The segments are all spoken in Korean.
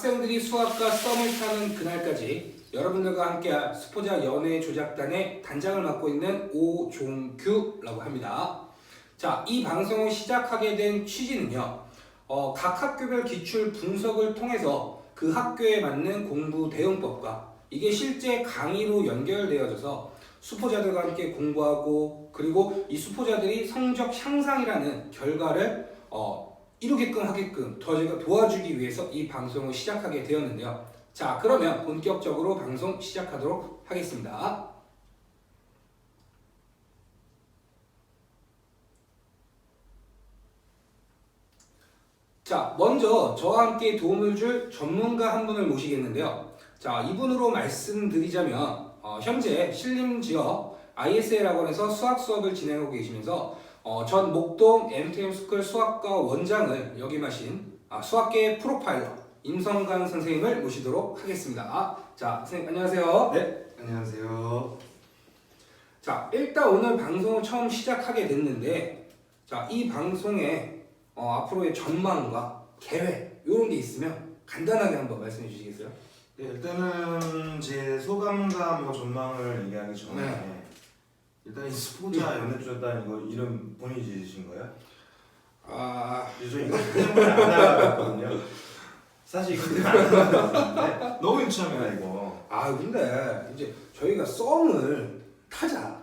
학생들이 수학과 썸을 타는 그날까지 여러분들과 함께할 수포자 연애 조작단의 단장을 맡고 있는 오종규라고 합니다. 자, 이 방송을 시작하게 된 취지는요. 각 학교별 기출 분석을 통해서 그 학교에 맞는 공부 대응법과 이게 실제 강의로 연결되어져서 수포자들과 함께 공부하고 그리고 이 수포자들이 성적 향상이라는 결과를 이루게끔 하게끔 저희가 도와주기 위해서 이 방송을 시작하게 되었는데요. 자, 그러면 본격적으로 방송 시작하도록 하겠습니다. 자, 먼저 저와 함께 도움을 줄 전문가 한 분을 모시겠는데요. 자, 이분으로 말씀드리자면 현재 신림지역 ISL 학원에서 수학 수업을 진행하고 계시면서 전 목동 MTM스쿨 수학과 원장을 역임하신 수학계 프로파일러 임성관 선생님을 모시도록 하겠습니다. 자, 선생님 안녕하세요. 네, 안녕하세요. 자, 일단 오늘 방송을 처음 시작하게 됐는데 자, 이 방송에 앞으로의 전망과 계획 이런 게 있으면 간단하게 한번 말씀해 주시겠어요? 네, 일단은 제 소감과 전망을 얘기하기 전에 일단 이 수포자 연애조단 이거 이름 본인이 지으신 거예요? 저 이거 때문에 안 알아봤거든요. 사실 이거 때문에 안 알아봤는데 너무 유치합니다 이거. 근데 이제 저희가 썸을 타자.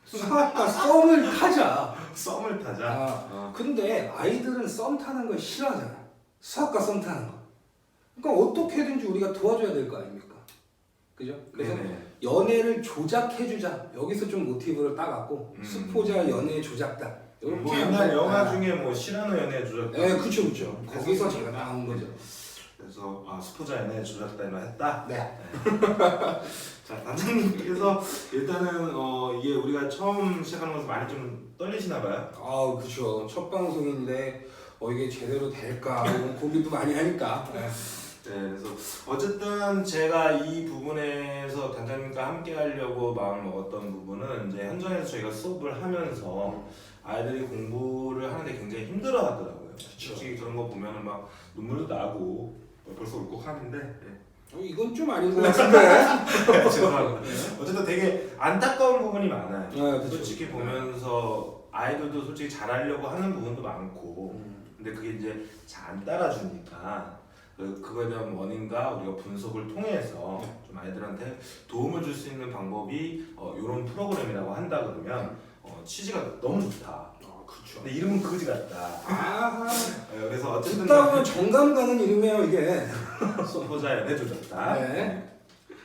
수학과 썸을 타자. 썸을 타자. 근데 아이들은 썸 타는 걸 싫어하잖아. 수학과 썸 타는 거. 그러니까 어떻게든지 우리가 도와줘야 될 거 아닙니까? 그죠? 그래서 네네. 연애를 조작해주자. 여기서 좀 모티브를 따갖고 수포자 연애 조작단. 이렇게 뭐 옛날 영화 중에 시라노 연애 조작단. 네, 그쵸. 거기서 제가 나온 거죠. 그래서 수포자 연애 조작단을 했다. 네. 자, 단장님께서 일단은 이게 우리가 처음 시작하는 것을 많이 좀 떨리시나 봐요. 그쵸. 첫 방송인데 이게 제대로 될까 고민도 많이 하니까. 네. 그래서 어쨌든 제가 이 부분에서 단장님과 함께 하려고 마음을 먹었던 부분은 이제 현장에서 저희가 수업을 하면서 아이들이 공부를 하는데 굉장히 힘들어 하더라고요. 솔직히 그런 거 보면은 막 눈물도 나고 벌써 울컥하는데 이건 좀 아닌 것 같은데. 죄송합니다. 어쨌든 되게 안타까운 부분이 많아요. 그쵸. 솔직히 보면서 아이들도 솔직히 잘하려고 하는 부분도 많고 근데 그게 이제 잘 안 따라주니까 그거에 대한 원인과 우리가 분석을 통해서 좀 아이들한테 도움을 줄 수 있는 방법이 이런 프로그램이라고 한다 그러면 취지가 너무 좋다. 그쵸. 근데 이름은 거지 같다. 그래서 어쨌든 듣다 보면 정감 가는 이름이에요 이게. 수포자 연애 조작다. 네.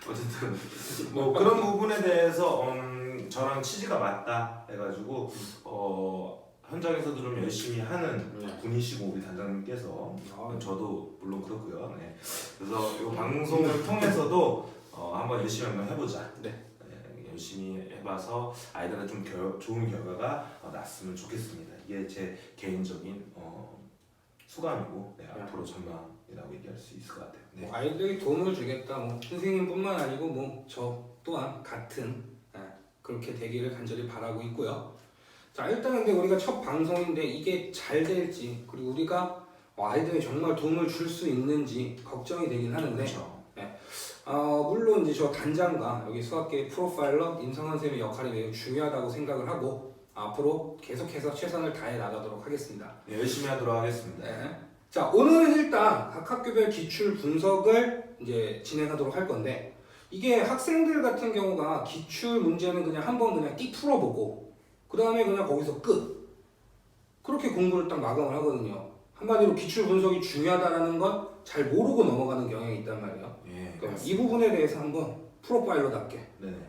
어쨌든 그런 부분에 대해서 저랑 취지가 맞다 해가지고 현장에서도 좀 열심히 하는 분이시고 우리 단장님께서 저도 물론 그렇고요. 네. 그래서 이 방송을 통해서도 한번 열심히 한번 해보자. 네. 열심히 해봐서 아이들한테 좀 좋은 결과가 났으면 좋겠습니다. 이게 제 개인적인 소감이고 앞으로 전망이라고 얘기할 수 있을 것 같아요. 네. 아이들이 도움을 주겠다. 선생님뿐만 아니고 저 또한 같은 그렇게 되기를 간절히 바라고 있고요. 자, 일단 근데 우리가 첫 방송인데 이게 잘 될지 그리고 우리가 아이들이 정말 도움을 줄 수 있는지 걱정이 되긴 하는데 그렇죠. 물론 이제 저 단장과 여기 수학계 프로파일러 임성환 쌤의 역할이 매우 중요하다고 생각을 하고 앞으로 계속해서 최선을 다해 나가도록 하겠습니다. 네, 열심히 하도록 하겠습니다. 네. 자, 오늘은 일단 각 학교별 기출 분석을 이제 진행하도록 할 건데 이게 학생들 같은 경우가 기출 문제는 그냥 한번 그냥 띡 풀어보고 그 다음에 그냥 거기서 끝. 그렇게 공부를 딱 마감을 하거든요. 한마디로 기출 분석이 중요하다는 건 잘 모르고 넘어가는 경향이 있단 말이에요. 그러니까 이 부분에 대해서 한번 프로파일러답게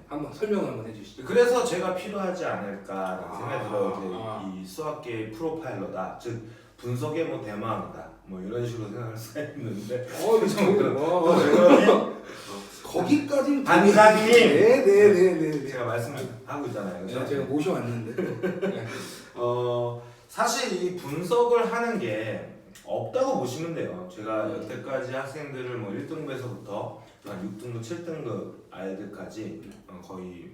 한번 설명을 한번 해주시죠. 그래서 제가 필요하지 않을까라는 생각이 들어요. 이 수학계의 프로파일러다, 즉 분석의 대망이다, 이런 식으로 생각할 수가 있는데 거기까지는 단장님! 네네네네. 제가 말씀을 하고 있잖아요. 그렇죠? 제가 모셔왔는데. 네. 사실 이 분석을 하는 게 없다고 보시면 돼요. 제가 여태까지 학생들을 1등급에서부터 한 6등급, 7등급 아이들까지 거의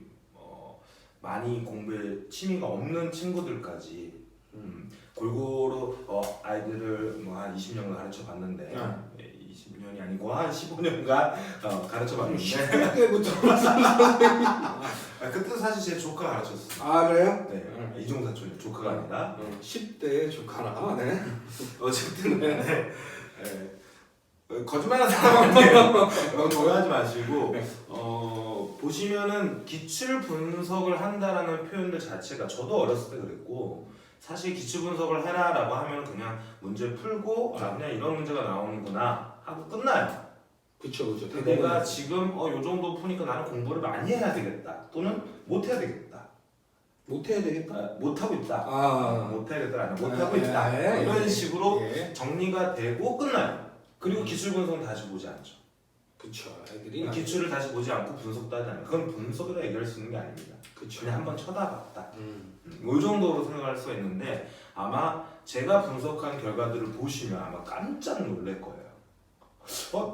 많이 공부에 취미가 없는 친구들까지 골고루 아이들을 한 20년을 가르쳐 봤는데 20년이 아니고 한 15년간 가르쳐 봤는데 10대 때부터 그때 사실 제 조카 가르쳤어요. 아 그래요? 네, 이종사촌 조카가 아니라 10대 조카라. 네. 어쨌든 네. 거짓말하는 사람 아니에요. 너무 오해하지 마시고 보시면은 기출 분석을 한다라는 표현들 자체가 저도 어렸을 때 그랬고 사실 기출 분석을 해라라고 하면 그냥 문제 풀고 아 그냥 이런 문제가 나오는구나 하고 끝나요. 그쵸. 내가 지금 요 정도 푸니까 나는 공부를 많이 해야 되겠다 또는 못 해야 되겠다. 못 해야 되겠다. 못 하고 있다. 아. 못 해야겠다 아니면 못 하고 있다. 이런 식으로 정리가 되고 끝나요. 그리고 기출 분석은 다시 보지 않죠. 그쵸. 애들이 기출을 다시 보지 않고 분석도 하지 않아요. 그건 분석이라 얘기할 수 있는 게 아닙니다. 그쵸. 그냥 한번 쳐다봤다. 이 정도로 생각할 수가 있는데 아마 제가 분석한 결과들을 보시면 아마 깜짝 놀랄 거예요.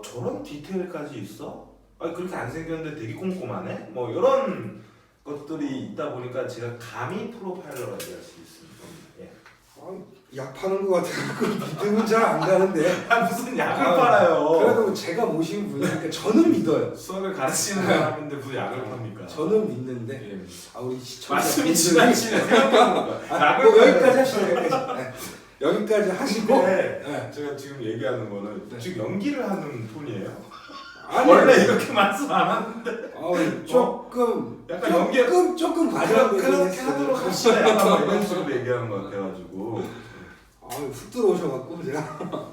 저런 디테일까지 있어? 그렇게 안 생겼는데 되게 꼼꼼하네? 뭐 이런 것들이 있다 보니까 제가 감히 프로파일러라 얘기할 수 있습니다. 예. 약 파는 것 같아서 믿음은 잘 안 가는데. 무슨 약을 팔아요? 그래도 제가 모신 분이니까 저는 믿어요. 수학을 가르치는 사람인데 무슨 약을 팝니까? 저는 믿는데. 예. 우리 시청자 말씀이 지나치네 생각해보니까. 여기까지 하시죠. 여기까지 하시고. 네. 제가 지금 얘기하는 거는 지금 연기를 하는 톤이에요. 아니, 원래 이렇게 말씀 안 하는데. 조금 약간 연기 조금 과장되고 그렇게 하도록 하시네. 약간 이런 식으로 얘기하는 것 같아가지고. 훅 들어오셔갖고 제가.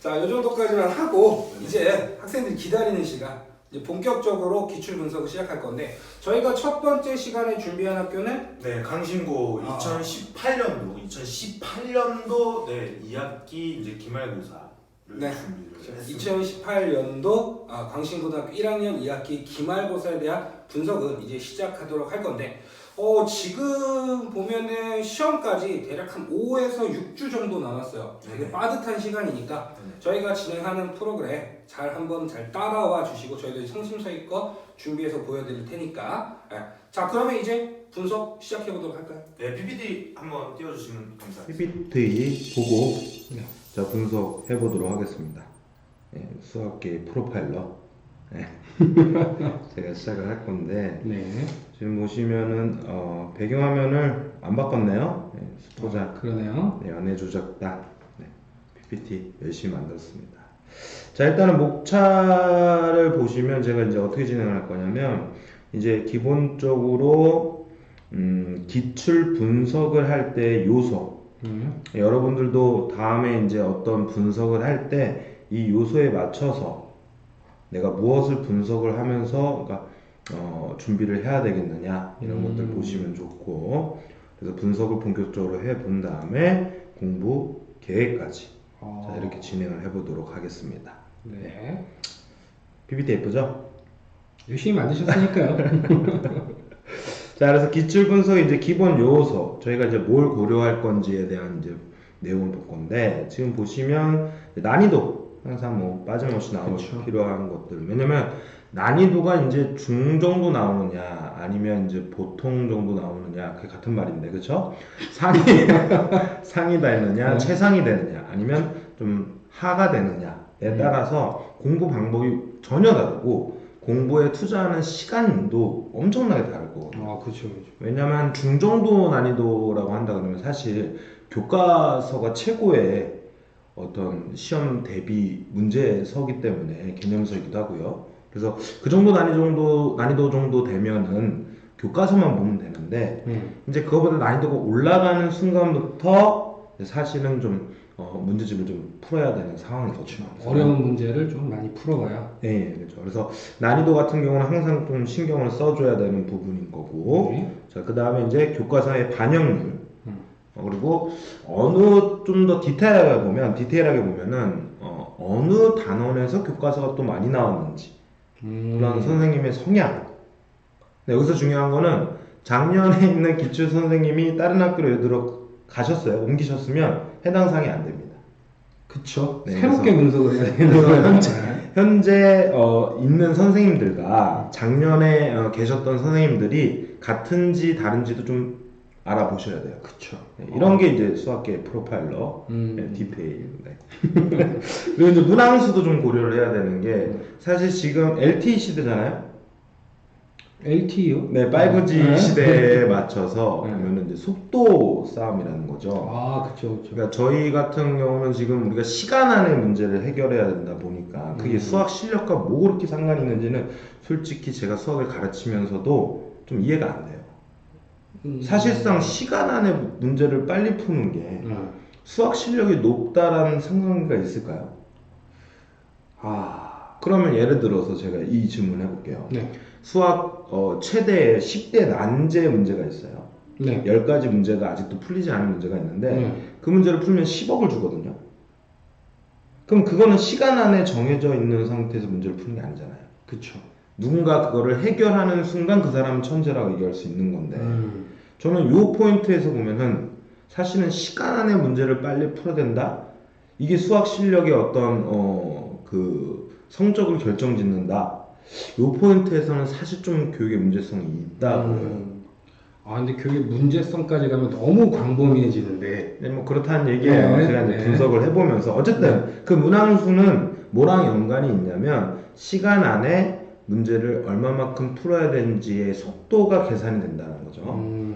자, 이 정도까지만 하고 이제 학생들이 기다리는 시간. 이제 본격적으로 기출 분석을 시작할 건데 저희가 첫 번째 시간에 준비한 학교는 네, 강신고 2018년도 네 2학기 이제 기말고사를 준비를 했습니다. 2018년도 광신고등학교 1학년 2학기 기말고사에 대한 분석은 이제 시작하도록 할 건데 지금 보면은 시험까지 대략 한 5에서 6주 정도 남았어요. 되게 빠듯한 시간이니까 저희가 진행하는 프로그램 한번 잘 따라와 주시고 저희들이 성심성의껏 준비해서 보여드릴 테니까 자 그러면 이제 분석 시작해 보도록 할까요? 네, PPT 한번 띄워주시면 감사하겠습니다. PPT 보고 자 분석해 보도록 하겠습니다. 네, 수학계 프로파일러 제가 시작을 할 건데 지금 보시면은 배경화면을 안 바꿨네요. 수포자 그러네요. 연애 조작다 PPT 열심히 만들었습니다. 자 일단은 목차를 보시면 제가 이제 어떻게 진행을 할 거냐면 이제 기본적으로 기출 분석을 할 때 요소 여러분들도 다음에 이제 어떤 분석을 할 때 이 요소에 맞춰서 내가 무엇을 분석을 하면서 그러니까 준비를 해야 되겠느냐 이런 것들 보시면 좋고 그래서 분석을 본격적으로 해 본 다음에 공부 계획까지 자 이렇게 진행을 해보도록 하겠습니다. 네. PPT 예쁘죠? 열심히 만드셨으니까요. 자 그래서 기출 분석 이제 기본 요소 저희가 이제 뭘 고려할 건지에 대한 이제 내용을 볼 건데 지금 보시면 난이도 항상 뭐 빠짐없이 나올 필요한 것들 왜냐면 난이도가 이제 중 정도 나오느냐 아니면 이제 보통 정도 나오느냐 그게 같은 말인데 그쵸? 상이 되느냐 최상이 되느냐 아니면 좀 하가 되느냐에 따라서 공부 방법이 전혀 다르고 공부에 투자하는 시간도 엄청나게 다르고 그렇죠. 왜냐면 중정도 난이도라고 한다 그러면 사실 교과서가 최고의 어떤 시험 대비 문제서기 때문에 개념서이기도 하고요. 그래서 그 정도 난이도 정도 되면은 교과서만 보면 되는데 이제 그거보다 난이도가 올라가는 순간부터 사실은 좀 문제집을 좀 풀어야 되는 상황이거든요. 어려운 문제를 좀 많이 풀어봐야. 네, 그렇죠. 그래서 난이도 같은 경우는 항상 좀 신경을 써줘야 되는 부분인 거고, 자, 그 다음에 이제 교과서의 반영률, 그리고 좀 더 디테일하게 보면은 어느 단원에서 교과서가 또 많이 나왔는지, 그런 선생님의 성향. 네, 여기서 중요한 거는 작년에 있는 기출 선생님이 다른 학교로 예를 들어 가셨어요. 옮기셨으면 해당 사항이 안 됩니다. 그쵸. 네, 새롭게 분석을 해야 되는 그래서 거예요. 현재 있는 선생님들과 작년에 계셨던 선생님들이 같은지 다른지도 좀 알아보셔야 돼요. 그쵸. 네, 이런 게 이제 수학계 프로파일러 네, 음. 디테일. 네. 그리고 이제 문항수도 좀 고려를 해야 되는 게 사실 지금 LTE 시대잖아요. LTE요? 네, 5G 네. 시대에 맞춰서 네. 보면은 이제 속도 싸움이라는 거죠. 아, 그쵸. 그러니까 저희 같은 경우는 지금 우리가 시간 안에 문제를 해결해야 된다 보니까 그게 수학 실력과 뭐 그렇게 상관이 있는지는 솔직히 제가 수학을 가르치면서도 좀 이해가 안 돼요. 사실상 시간 안에 문제를 빨리 푸는 게 수학 실력이 높다라는 상관관계가 있을까요? 그러면 예를 들어서 제가 이 질문 해볼게요. 네. 수학 최대 10대 난제 문제가 있어요. 네. 10가지 문제가 아직도 풀리지 않은 문제가 있는데 네. 그 문제를 풀면 10억을 주거든요. 그럼 그거는 시간 안에 정해져 있는 상태에서 문제를 푸는 게 아니잖아요. 그쵸. 누군가 그거를 해결하는 순간 그 사람은 천재라고 얘기할 수 있는 건데 저는 요 포인트에서 보면은 사실은 시간 안에 문제를 빨리 풀어야 된다. 이게 수학 실력의 어떤 그 성적을 결정짓는다. 요 포인트에서는 사실 좀 교육의 문제성이 있다 보여요. 아, 근데 교육의 문제성까지 가면 너무 광범위해지는데. 네, 뭐 그렇다는 얘기예요. 네, 제가 이제 네. 분석을 해보면서 어쨌든 그 문항수는 뭐랑 연관이 있냐면 시간 안에 문제를 얼마만큼 풀어야 되는지의 속도가 계산이 된다는 거죠.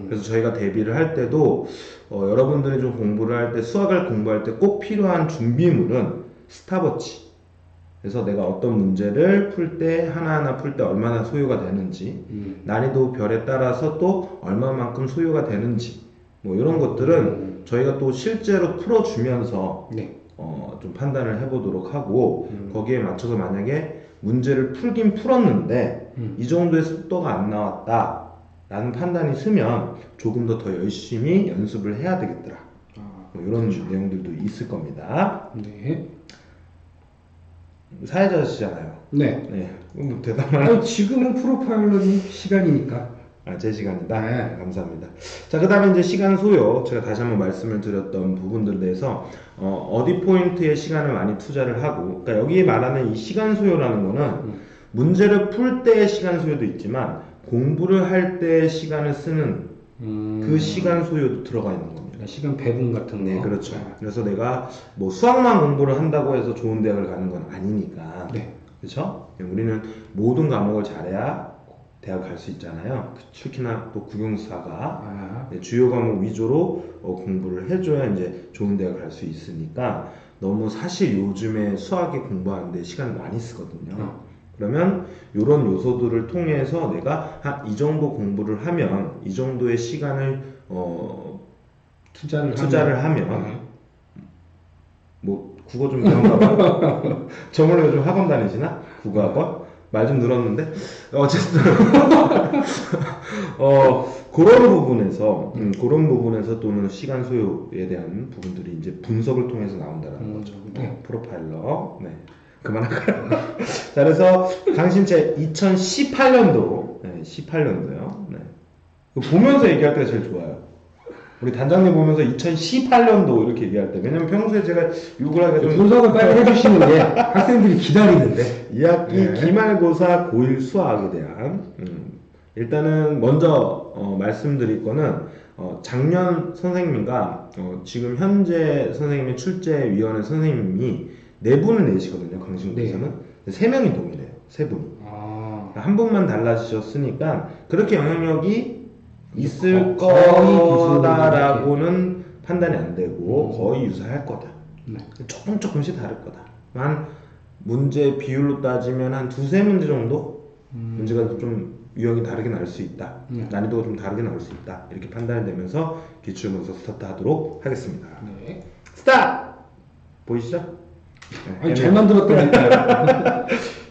그래서 저희가 대비를 할 때도 여러분들이 좀 공부를 할 때 수학을 공부할 때 꼭 필요한 준비물은 스탑워치. 그래서 내가 어떤 문제를 풀 때 하나하나 풀 때 얼마나 소요가 되는지 난이도 별에 따라서 또 얼마만큼 소요가 되는지 뭐 이런 것들은 저희가 또 실제로 풀어주면서 네. 좀 판단을 해보도록 하고 거기에 맞춰서 만약에 문제를 풀긴 풀었는데 이 정도의 속도가 안 나왔다 라는 판단이 쓰면 조금 더 열심히 연습을 해야 되겠더라 뭐 이런 내용들도 있을 겁니다. 네. 사회자시잖아요. 네. 네. 뭐 대단한. 아니, 지금은 프로파일러님 시간이니까. 제 시간이다. 네. 감사합니다. 자, 그 다음에 이제 시간 소요. 제가 다시 한번 말씀을 드렸던 부분들에 대해서, 어디 포인트에 시간을 많이 투자를 하고, 그러니까 여기 말하는 이 시간 소요라는 거는 문제를 풀 때의 시간 소요도 있지만, 공부를 할 때 시간을 쓰는 그 시간 소요도 들어가 있는 겁니다. 시간 배분 같은 거. 네, 그렇죠. 그래서 내가 뭐 수학만 공부를 한다고 해서 좋은 대학을 가는 건 아니니까. 네. 그렇죠? 우리는 모든 과목을 잘해야 대학 갈 수 있잖아요. 특히나 또 국영수사가 주요 과목 위주로 공부를 해줘야 이제 좋은 대학 갈 수 있으니까 너무 사실 요즘에 수학에 공부하는데 시간을 많이 쓰거든요. 그러면 이런 요소들을 통해서 내가 이 정도 공부를 하면 이 정도의 시간을 투자를 하면 뭐 국어 좀 배웠나 봐요. 저번에 좀 학원 다니시나? 국어학원? 말 좀 늘었는데 어쨌든 그런 부분에서 또는 시간 소요에 대한 부분들이 이제 분석을 통해서 나온다는 거죠. 프로파일러. 네. 그만할까요? 자, 그래서 당신체 2018년도 18년도요. 네. 보면서 얘기할 때가 제일 좋아요. 우리 단장님 보면서 2018년도 이렇게 얘기할 때, 왜냐면 평소에 제가 욕을 하기가 좀 분석을 빨리 해주시는 게 학생들이 기다리는데. 2학기 기말고사 고1 수학에 대한 일단은 먼저 말씀드릴 거는 작년 선생님과 지금 현재 선생님의 출제위원회 선생님이 4분을 내시거든요. 강신구에서는 3명이 동일해요. 3분이. 한 분만 달라지셨으니까 그렇게 영향력이 있을 거다라고는 판단이 안 되고 거의 유사할 거다. 조금씩 다를 거다. 한 문제 비율로 따지면 한 2-3문제 정도 문제가 좀 유형이 다르게 나올 수 있다. 난이도가 좀 다르게 나올 수 있다. 이렇게 판단이 되면서 기출문서 스타트 하도록 하겠습니다. 네. 스타트! 보이시죠? 아니, 잘 만들었다니까요.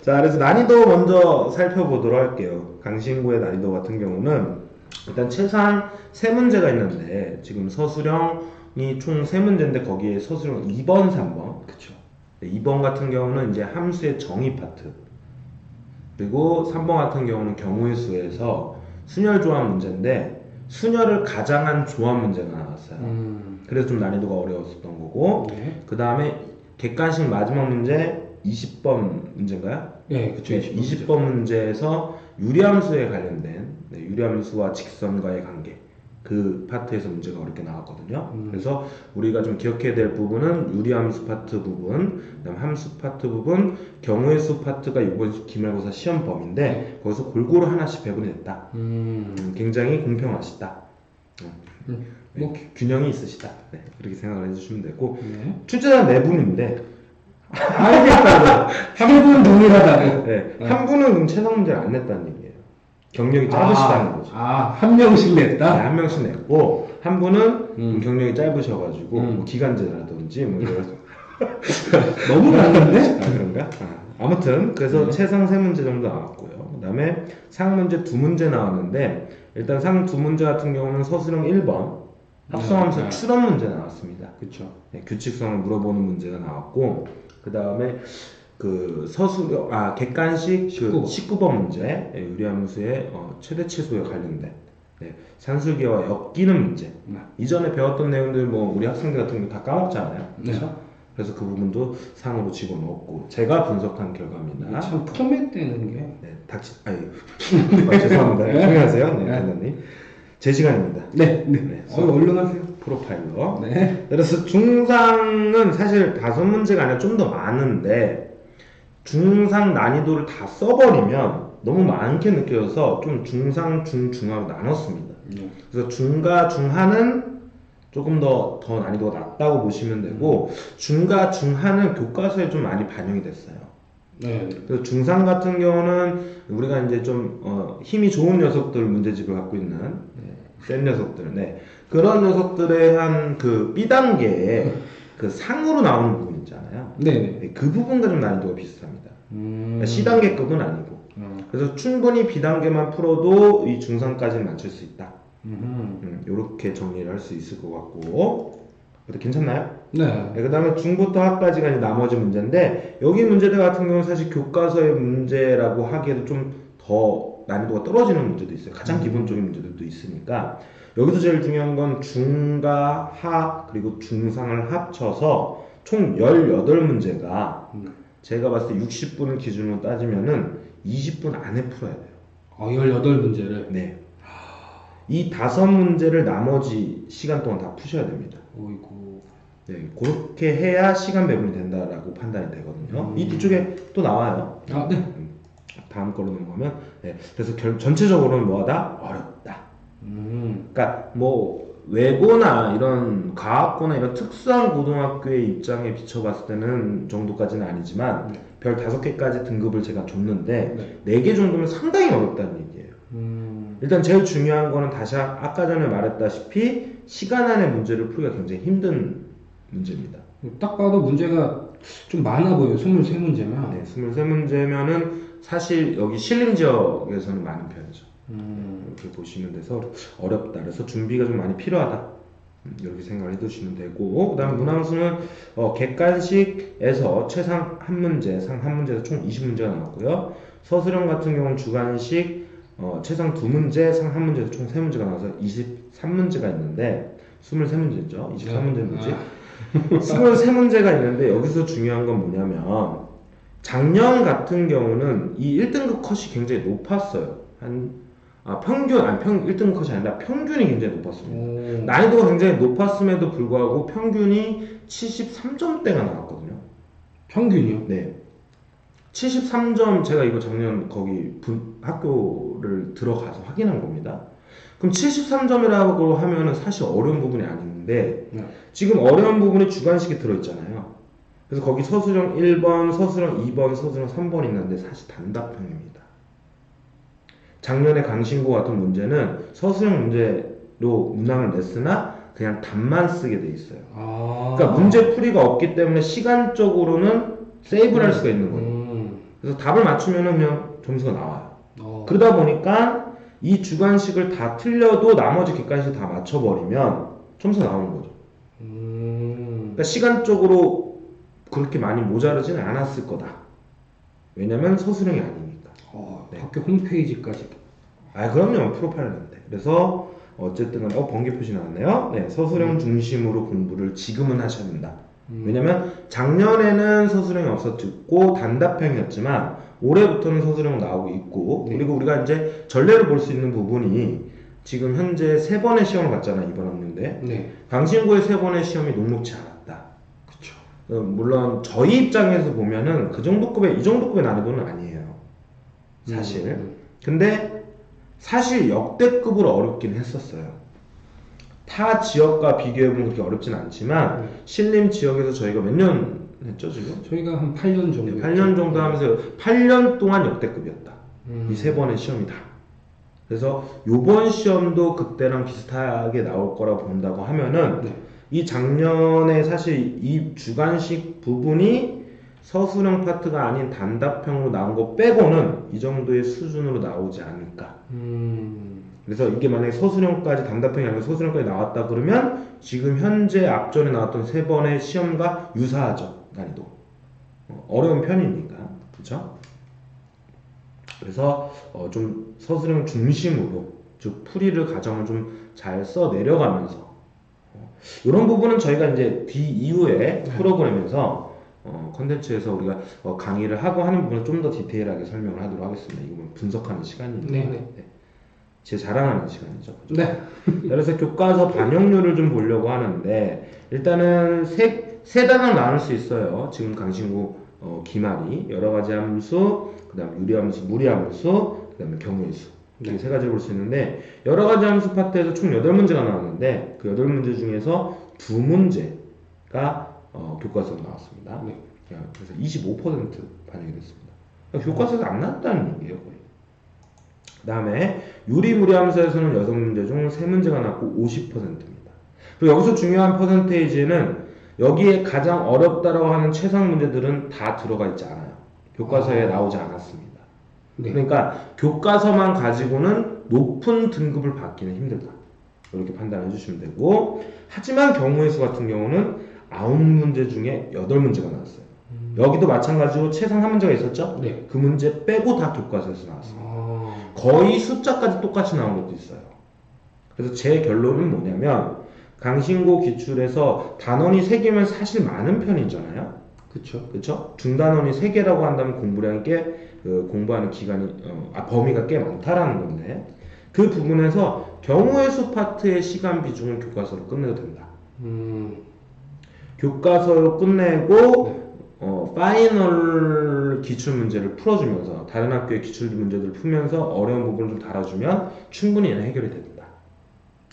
자, 그래서 난이도 먼저 살펴보도록 할게요. 강신구의 난이도 같은 경우는 일단 최소한 3문제가 있는데 지금 서술형이 총 3문제인데 거기에 서술형 2번, 3번. 그쵸. 2번 같은 경우는 이제 함수의 정의 파트. 그리고 3번 같은 경우는 경우의 수에서 순열 조합 문제인데 순열을 가장한 조합 문제가 나왔어요. 그래서 좀 난이도가 어려웠었던 거고. 그 다음에 객관식 마지막 문제 20번 문제인가요? 네, 그쵸. 20번 문제에서 유리함수에 관련된 유리함수와 직선과의 관계 그 파트에서 문제가 어렵게 나왔거든요. 그래서 우리가 좀 기억해야 될 부분은 유리함수 파트 부분, 그다음 함수 파트 부분, 경우의 수 파트가 이번 기말고사 시험 범위인데 거기서 골고루 하나씩 배분이 됐다. 굉장히 공평하시다. 뭐 균형이 있으시다. 네, 그렇게 생각을 해주시면 되고 네. 출제자 네 분인데 알겠다고. 한 분은 동일하다고. 네, 한 분은 그럼 최상 문제를 안 냈다는 얘기예요. 경력이 짧으시다는 거죠. 한 명씩 네, 냈다? 한 명씩 냈고 한 분은 경력이 짧으셔가지고 뭐 기간제라든지 뭐 이런 너무 많은데? 그런가? 아무튼 그래서 최상 세 문제 정도 나왔고요. 그 다음에 상 문제 두 문제 나왔는데 일단 상 두 문제 같은 경우는 서술형 1번 합성함수 추론 문제 나왔습니다. 그쵸. 네, 규칙성을 물어보는 문제가 나왔고 그 다음에 그 서술형 객관식 19번 문제 유리함수의 최대치수에 관련된 산술기와 엮이는 문제 이전에 배웠던 내용들 뭐 우리 학생들 같은 거 다 까먹잖아요. 그렇죠? 그래서 그 부분도 상으로 집어넣었고 제가 분석한 결과입니다. 참 포맷되는 게. 네, 죄송합니다. 조용하세요. 네, 단장님. 제 시간입니다. 네. 얼른 하세요. 프로파일러. 네. 그래서 중상은 사실 5문제가 아니라 좀 더 많은데 중상 난이도를 다 써버리면 너무 많게 느껴져서 좀 중상, 중하로 나눴습니다. 그래서 중과 중하는 조금 더 난이도가 낮다고 보시면 되고 중과 중하는 교과서에 좀 많이 반영이 됐어요. 네. 그래서 중상 같은 경우는 우리가 이제 좀 힘이 좋은 녀석들 문제집을 갖고 있는 센 녀석들, 그런 녀석들의 한 그 B단계에 그 상으로 나오는 부분 있잖아요. 네. 그 부분과 좀 난이도가 비슷합니다. C단계급은 아니고. 그래서 충분히 B단계만 풀어도 이 중상까지는 맞출 수 있다. 이렇게 정리를 할 수 있을 것 같고. 괜찮나요? 네. 그 다음에 중부터 하까지가 이제 나머지 문제인데 여기 문제들 같은 경우는 사실 교과서의 문제라고 하기에도 좀 더 난이도가 떨어지는 문제도 있어요. 가장 기본적인 문제들도 있으니까 여기서 제일 중요한 건 중과 하 그리고 중상을 합쳐서 총 18문제가 제가 봤을 때 60분을 기준으로 따지면은 20분 안에 풀어야 돼요. 18문제를? 네. 이 5문제를 나머지 시간 동안 다 푸셔야 됩니다. 어이구. 네, 그렇게 해야 시간 배분이 된다라고 판단이 되거든요. 이 뒤쪽에 또 나와요. 네. 다음 걸로 넘어가면 그래서 전체적으로는 뭐하다? 어렵다. 그러니까 뭐 외고나 이런 과학고나 이런 특수한 고등학교의 입장에 비춰봤을 때는 정도까지는 아니지만 별 5개까지 등급을 제가 줬는데 4개 정도면 상당히 어렵다는 얘기예요. 일단 제일 중요한 거는 다시 아까 전에 말했다시피 시간 안에 문제를 풀기가 굉장히 힘든 문제입니다. 딱 봐도 문제가 좀 많아 보여요. 23문제면. 네, 23문제면은 사실 여기 신림 지역에서는 많은 편이죠. 이렇게 보시면 돼서 어렵다. 그래서 준비가 좀 많이 필요하다. 이렇게 생각을 해두시면 되고 그 다음 문항수는 객관식에서 최상 한 문제, 상 한 문제에서 총 20문제가 나왔고요. 서술형 같은 경우는 주관식 최상 2문제, 상 한 문제에서 총 3문제가 나와서 23문제가 있는데 23문제죠. 23문제는 뭐지? 23문제가 있는데 여기서 중요한 건 뭐냐면 작년 같은 경우는 이 1등급 컷이 굉장히 높았어요. 평균, 1등급 컷이 아니라 평균이 굉장히 높았습니다. 난이도가 굉장히 높았음에도 불구하고 평균이 73점대가 나왔거든요. 평균이요? 네. 73점, 제가 이거 작년 거기 학교를 들어가서 확인한 겁니다. 그럼 73점이라고 하면은 사실 어려운 부분이 아닌데, 지금 어려운 부분이 주관식에 들어있잖아요. 그래서 거기 서술형 1번, 서술형 2번, 서술형 3번 있는데 사실 단답형입니다. 작년에 강신고 같은 문제는 서술형 문제로 문항을 냈으나 그냥 답만 쓰게 돼 있어요. 그러니까 문제 풀이가 없기 때문에 시간적으로는 세이브를 할 수가 있는 거예요. 그래서 답을 맞추면 그냥 점수가 나와요. 그러다 보니까 이 주관식을 다 틀려도 나머지 객관식 다 맞춰버리면 점수가 나오는 거죠. 그러니까 시간적으로 그렇게 많이 모자르지는 않았을 거다. 왜냐면 서술형이 아니니까. 학교 홈페이지까지. 그럼요. 프로파일러인데. 그래서 어쨌든 번개 표시 나왔네요. 네, 서술형 중심으로 공부를 지금은 하셔야 된다. 왜냐면 작년에는 서술형이 없었고 단답형이었지만 올해부터는 서술형 나오고 있고 그리고 우리가 이제 전례를 볼 수 있는 부분이 지금 현재 3번의 시험을 봤잖아 이번 학년대. 네. 강신고의 3번의 시험이 녹록치 않았다. 그쵸. 물론 저희 입장에서 보면은 이 정도 급의 난이도는 아니에요. 사실. 근데 사실 역대급으로 어렵긴 했었어요. 타 지역과 비교해보면 그렇게 어렵진 않지만 신림 지역에서 저희가 몇 년 했죠 지금? 저희가 한 8년 정도. 8년 정도 하면서 8년 동안 역대급이었다. 이 3번의 시험이 다. 그래서 요번 시험도 그때랑 비슷하게 나올 거라 본다고 하면은 네. 이 작년에 사실 이 주관식 부분이 서술형 파트가 아닌 단답형으로 나온 거 빼고는 이 정도의 수준으로 나오지 않을까. 그래서 이게 만약에 서술형까지 단답형이 아니라 서술형까지 나왔다 그러면 지금 현재 앞전에 나왔던 3번의 시험과 유사하죠. 난이도. 어려운 편이니까. 그렇죠? 그래서 좀 서술형 중심으로 즉 풀이를 과정을 좀 잘 써 내려가면서 이런 부분은 저희가 이제 뒤 이후에 프로그램에서 컨텐츠에서 우리가 강의를 하고 하는 부분을 좀 더 디테일하게 설명을 하도록 하겠습니다. 이건 분석하는 시간이니까. 네. 제 자랑하는 시간이죠. 그죠? 네. 그래서 교과서 반영률을 좀 보려고 하는데 일단은 세 단어로 나눌 수 있어요. 지금 강신구 기말이 여러 가지 함수, 그다음 유리함수, 무리함수, 그다음에 경우의 수 이렇게 3가지를 볼 수 있는데 여러 가지 함수 파트에서 총 8문제가 나왔는데 그 8문제 중에서 2문제가 교과서로 나왔습니다. 네. 그래서 25% 반영이 됐습니다. 그러니까 교과서에서 안 나왔다는 얘기예요, 거의. 그 다음에 유리무리함수에서는 6문제 중 3문제가 나왔고 50%입니다. 그리고 여기서 중요한 퍼센테이지는 여기에 가장 어렵다라고 하는 최상 문제들은 다 들어가 있지 않아요. 교과서에 나오지 않았습니다. 네. 그러니까 교과서만 가지고는 높은 등급을 받기는 힘들다. 이렇게 판단해 주시면 되고 하지만 경우의 수 같은 경우는 9문제 중에 8문제가 나왔어요. 여기도 마찬가지로 최상 1문제가 있었죠? 네. 그 문제 빼고 다 교과서에서 나왔습니다. 거의 숫자까지 똑같이 나온 것도 있어요. 그래서 제 결론은 뭐냐면 강신고 기출에서 단원이 3개면 사실 많은 편이잖아요. 그쵸? 중단원이 3개라고 한다면 공부량이 공부하는 기간이 범위가 꽤 많다라는 건데 그 부분에서 경우의 수 파트의 시간 비중을 교과서로 끝내도 된다. 교과서로 끝내고 파이널 기출 문제를 풀어주면서 다른 학교의 기출 문제들을 풀면서 어려운 부분을 좀 달아주면 충분히 해결이 된다.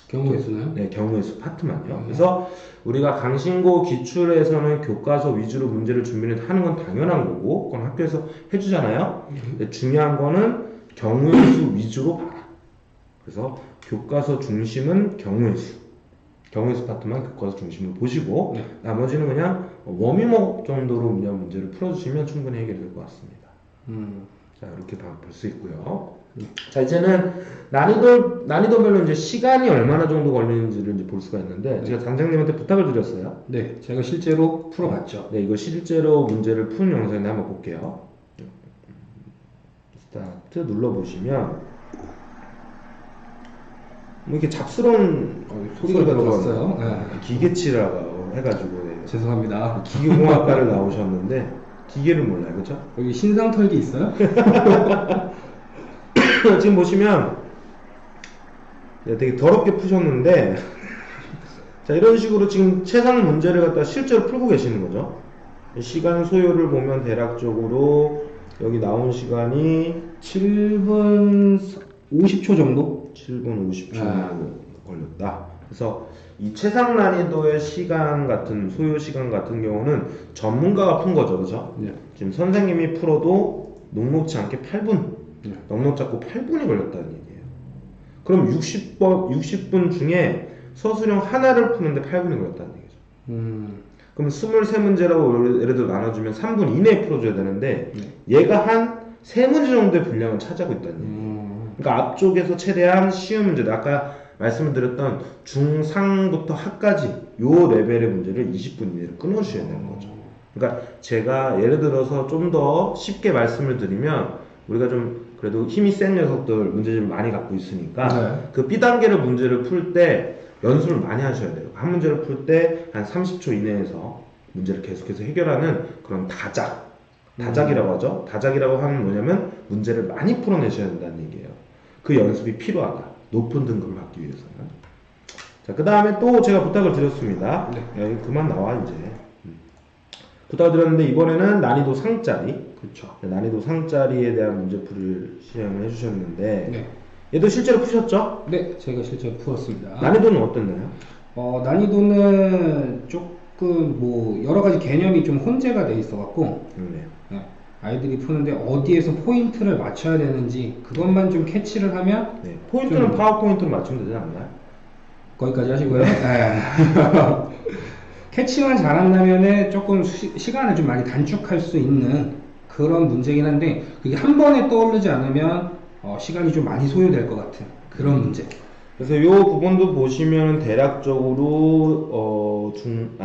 경우의 수나요? 네, 경우의 수 파트만요. 그래서 우리가 강신고 기출에서는 교과서 위주로 문제를 준비를 하는 건 당연한 거고 그건 학교에서 해주잖아요. 근데 중요한 거는 경우의 수 위주로 봐라. 그래서 교과서 중심은 경우의 수 파트만 교과서 중심으로 보시고 나머지는 그냥 워밍업 정도로 그냥 문제를 풀어주시면 충분히 해결될 것 같습니다. 자, 이렇게 볼 수 있고요. 자, 이제는 난이도별로 이제 시간이 얼마나 정도 걸리는지를 이제 볼 수가 있는데 제가 단장님한테 부탁을 드렸어요. 네, 제가 실제로 풀어봤죠. 네, 이거 실제로 문제를 푸는 영상인데 한번 볼게요. 스타트 눌러보시면 뭐 이렇게 잡스러운 소리가 들어갔어요. 네. 기계치라고 해가지고 죄송합니다. 기계공학과를 나오셨는데 기계를 몰라요, 그렇죠? 여기 신상 털기 있어요? 지금 보시면 되게 더럽게 푸셨는데 자 이런 식으로 지금 최상 문제를 갖다 실제로 풀고 계시는 거죠. 시간 소요를 보면 대략적으로 여기 나온 시간이 7분 50초 정도? 7분 50초 정도 걸렸다. 그래서 이 최상 난이도의 시간 같은 소요 시간 같은 경우는 전문가가 푼 거죠, 그죠? 네. 지금 선생님이 풀어도 녹록지 않게 8분, 넉넉 잡고 8분이 걸렸다는 얘기예요. 그럼 60분 중에 서술형 하나를 푸는데 8분이 걸렸다는 얘기죠. 그럼 23문제라고 예를 들어 나눠주면 3분 이내에 풀어줘야 되는데 얘가 한 3문제 정도의 분량을 차지하고 있다는 얘기예요. 그러니까 앞쪽에서 최대한 쉬운 문제들, 아까 말씀을 드렸던 중상부터 하까지 요 레벨의 문제를 20분 이내로 끊어주셔야 되는 거죠. 그러니까 제가 예를 들어서 좀 더 쉽게 말씀을 드리면 우리가 좀 그래도 힘이 센 녀석들 문제집을 많이 갖고 있으니까 그 B단계를 문제를 풀 때 연습을 많이 하셔야 돼요. 한 문제를 풀 때 한 30초 이내에서 문제를 계속해서 해결하는 그런 다작이라고 하죠. 다작이라고 하면 뭐냐면 문제를 많이 풀어내셔야 된다는 얘기예요. 그 연습이 필요하다. 높은 등급을 받기 위해서는. 자, 그 다음에 또 제가 부탁을 드렸습니다. 네. 여기 그만 나와 이제. 부탁을 드렸는데 이번에는 난이도 상짜리. 그렇죠. 난이도 상짜리에 대한 문제풀이를 시험을 해주셨는데 네. 얘도 실제로 푸셨죠? 네, 제가 실제로 풀었습니다. 난이도는 어땠나요? 난이도는 조금 뭐 여러 가지 개념이 좀 혼재가 돼 있어갖고 네. 네, 아이들이 푸는데 어디에서 포인트를 맞춰야 되는지 그것만 좀 캐치를 하면 네. 포인트는 좀- 파워포인트로 맞추면 되지 않나요? 거기까지 하시고요. 네. 캐치만 잘한다면은 조금 시간을 좀 많이 단축할 수 있는 그런 문제긴 한데 그게 한 번에 떠오르지 않으면 시간이 좀 많이 소요될 것 같은 그런 문제. 그래서 이 부분도 보시면 대략적으로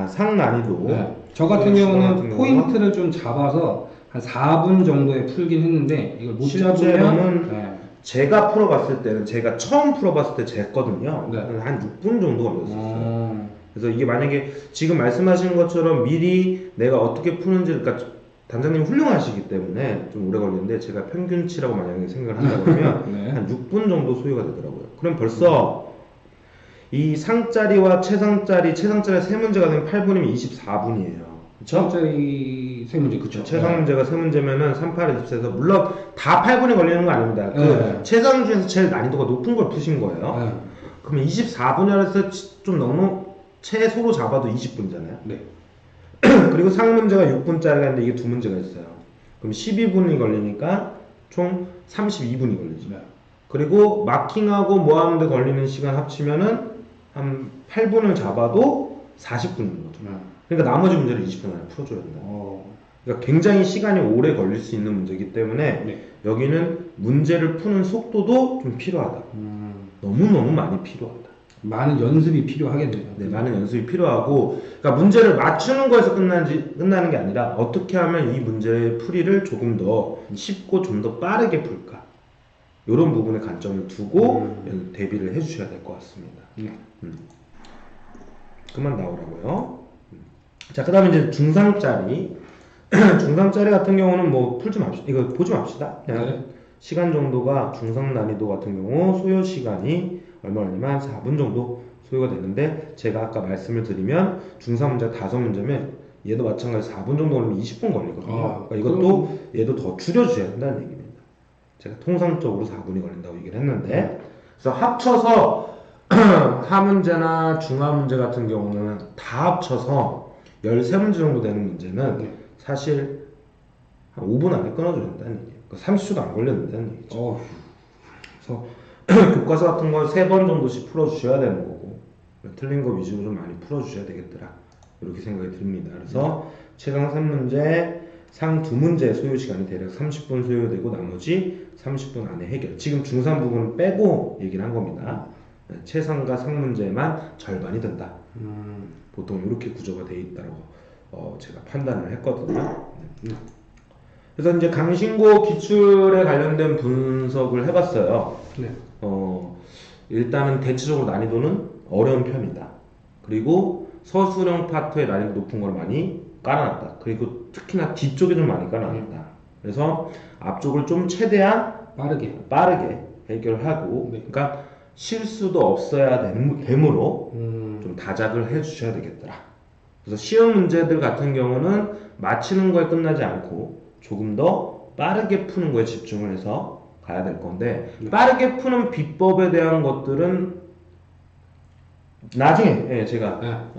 상난이도 네. 저 같은 경우는 포인트를 좀 잡아서 한 4분 정도에 풀긴 했는데 이걸 못 실제로는 잡으면 네. 제가 풀어봤을 때는 제가 처음 풀어봤을 때 쟀거든요. 네. 한 6분 정도 걸렸었어요. 어, 그래서 이게 만약에 지금 말씀하신 것처럼 미리 내가 어떻게 푸는지, 그러니까 단장님이 훌륭하시기 때문에 좀 오래 걸리는데 제가 평균치라고 만약에 생각을 한다 그러면 네. 한 6분 정도 소요가 되더라고요. 그럼 벌써 이 상짜리와 최상짜리 3문제가 되면 8분이면 24분이에요. 그쵸? 처음짜리 세 문제 그쵸? 최상 문제가 3문제면은 38에 24에서 물론 다 8분이 걸리는 거 아닙니다. 그 네. 최상 중에서 제일 난이도가 높은 걸 푸신 거예요. 네. 그러면 24분이라서 좀 너무 최소로 잡아도 20분이잖아요. 네. 그리고 상문제가 6분짜리가 있는데 이게 두 문제가 있어요. 그럼 12분이 걸리니까 총 32분이 걸리죠. 네. 그리고 마킹하고 뭐 하는데 걸리는 시간 합치면은 한 8분을 잡아도 40분인 거죠. 네. 그러니까 나머지 문제를 20분 안에 풀어줘야 된다. 그러니까 굉장히 시간이 오래 걸릴 수 있는 문제이기 때문에 네. 여기는 문제를 푸는 속도도 좀 필요하다. 너무너무 많이 필요하다. 많은 연습이 필요하겠네요. 네, 많은 연습이 필요하고, 그러니까 문제를 맞추는 거에서 끝나는 게 아니라 어떻게 하면 이 문제의 풀이를 조금 더 쉽고 좀 더 빠르게 풀까, 이런 부분에 관점을 두고 대비를 해주셔야 될 것 같습니다. 그만 나오라고요. 자, 그 다음에 이제 중상짜리. 중상짜리 같은 경우는 뭐 풀지 맙시다. 이거 보지 맙시다. 그냥 네. 시간 시간 정도가 중상 난이도 같은 경우 소요 시간이 얼마냐면 4분 정도 소요가 되는데, 제가 아까 말씀을 드리면 중상 문제 5문제면 얘도 마찬가지 4분 정도 걸리면 20분 걸리거든요. 그러니까 이것도 얘도 더 줄여주셔야 된다는 얘기입니다. 제가 통상적으로 4분이 걸린다고 얘기를 했는데, 그래서 합쳐서 하문제나 중하문제 같은 경우는 다 합쳐서 13문제 정도 되는 문제는 사실 한 5분 안에 끊어줘야 된다는 얘기예요. 그러니까 30초도 안 걸렸는다는 얘기죠. 그래서 교과서 같은 건 3번 정도씩 풀어주셔야 되는 거고, 틀린 거 위주로 좀 많이 풀어주셔야 되겠더라, 이렇게 생각이 듭니다. 그래서 최강 3문제, 상 2문제 소요 시간이 대략 30분 소요되고 나머지 30분 안에 해결. 지금 중상 부분은 빼고 얘기를 한 겁니다. 최상과 상문제만 절반이 된다. 보통 이렇게 구조가 되어 있다고 제가 판단을 했거든요. 그래서 이제 강신고 기출에 관련된 분석을 해봤어요. 네. 일단은 대체적으로 난이도는 어려운 편이다. 그리고 서술형 파트의 난이도 높은 걸 많이 깔아놨다. 그리고 특히나 뒤쪽에 좀 많이 깔아놨다. 그래서 앞쪽을 좀 최대한 빠르게 해결하고, 네. 그러니까 실수도 없어야 되므로 좀 다작을 해주셔야 되겠더라. 그래서 시험 문제들 같은 경우는 맞히는 거에 끝나지 않고 조금 더 빠르게 푸는 거에 집중을 해서 가야 될 건데, 빠르게 푸는 비법에 대한 것들은 나중에 제가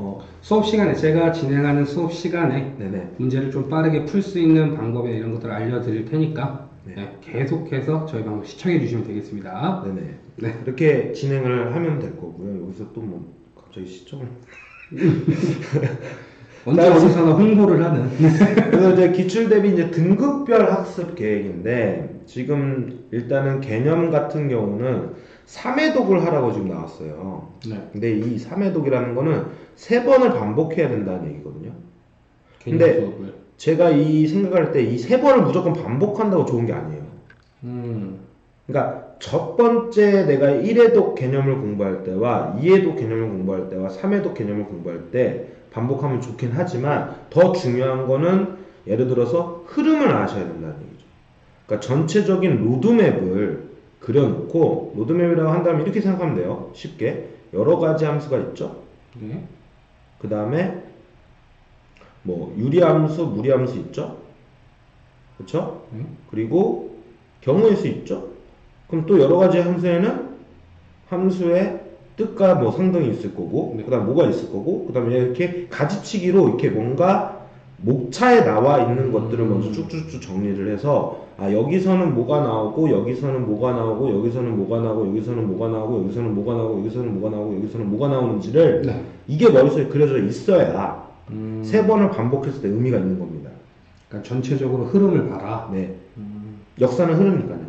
수업 시간에 제가 진행하는 수업 시간에 네네. 문제를 좀 빠르게 풀 수 있는 방법에 이런 것들을 알려드릴 테니까 네. 계속해서 저희 방송 시청해 주시면 되겠습니다. 네네. 네. 이렇게 진행을 하면 될 거고요. 여기서 또 뭐 갑자기 시점을 언제 어디서나 홍보를 하는. 그래서 이제 기출 대비 이제 등급별 학습 계획인데, 지금 일단은 개념 같은 경우는 3회독을 하라고 지금 나왔어요. 네. 근데 이 3회독이라는 거는 3번을 반복해야 된다는 얘기거든요. 개념 근데 수업을. 제가 이 생각할 때 이 3번을 무조건 반복한다고 좋은 게 아니에요. 그러니까 첫 번째 내가 1회독 개념을 공부할 때와 2회독 개념을 공부할 때와 3회독 개념을 공부할 때 반복하면 좋긴 하지만, 더 중요한 거는 예를 들어서 흐름을 아셔야 된다는 얘기죠. 그러니까 전체적인 로드맵을 그려놓고 로드맵이라고 한다면 이렇게 생각하면 돼요. 쉽게 여러 가지 함수가 있죠. 네. 그 다음에 뭐 유리함수, 무리함수 있죠. 그렇죠? 그리고 경우의 수 있죠. 그럼 또 여러 가지 함수에는 함수의 뜻과 뭐 상등이 있을 거고, 네. 그다음 뭐가 있을 거고, 그다음에 이렇게 가지치기로 이렇게 뭔가 목차에 나와 있는 것들을 먼저 쭉쭉쭉 정리를 해서 아 여기서는 뭐가 나오고 여기서는 뭐가 나오고 여기서는 뭐가 나오고 여기서는 뭐가 나오고 여기서는 뭐가 나오고 여기서는 뭐가 나오고 여기서는 뭐가 나오는지를 네. 이게 머릿속에 그려져 있어야 세 번을 반복했을 때 의미가 있는 겁니다. 그러니까 전체적으로 흐름을 봐라. 네. 역사는 흐르니까요.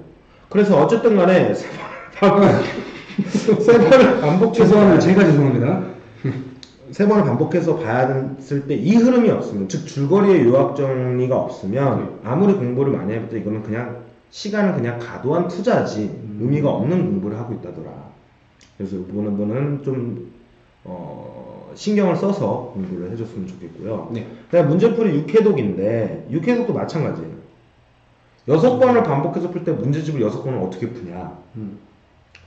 그래서 어쨌든 간에 세 번을 반복해서 죄송합니다. 제가 죄송합니다. 세 번을 반복해서 봐야 했을 때 이 흐름이 없으면, 즉 줄거리의 요약 정리가 없으면 아무리 공부를 많이 해도 이거는 그냥 시간을 그냥 과도한 투자지 의미가 없는 공부를 하고 있다더라. 그래서 이 부분은 좀 신경을 써서 공부를 해줬으면 좋겠고요. 네. 그다음에 문제풀이 6회독인데 6회독도 마찬가지예요. 6번을 반복해서 풀 때 문제집을 6번을 어떻게 푸냐.